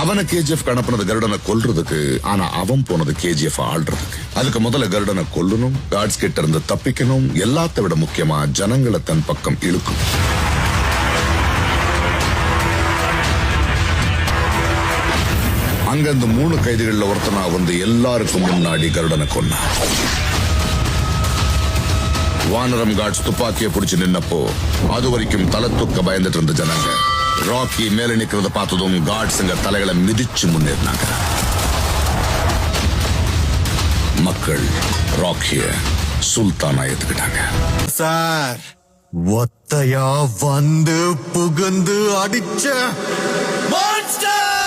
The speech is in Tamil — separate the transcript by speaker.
Speaker 1: அவனை கேஜிஎஃப் அனுப்புனது கருடனை கொல்றதுக்கு. ஆனா அவன் போனது கேஜிஎஃப் ஆள்றதுக்கு. அதுக்கு முதல்ல கருடனை கொல்லணும், காட்ஸ் கிட்ட இருந்து தப்பிக்கணும், எல்லாத்த விட முக்கியமா ஜனங்களை தன் பக்கம் இழுக்கும். அங்க அந்த 3 கைதிகள்ல ஒருத்தனா வந்து எல்லாருக்கும் முன்னாடி கருடனை கொன்னான். வானரம் காட்ஸ் துப்பாக்கியை பிடிச்சு நின்னப்போ அது வரைக்கும் தலை தூக்க பயந்துட்டு இருந்த ஜனங்க ராக்கி மேல நிக்கிறத பார்த்ததும் காட்ஸ்ங்க தலைகளை மிதிச்சு முன்னேறினாங்க. மக்கள் ராக்கிய சுல்தானா ஏத்துக்கிட்டாங்க.
Speaker 2: சார், ஒத்தையா வந்து புகுந்து அடிச்ச மான்ஸ்டர்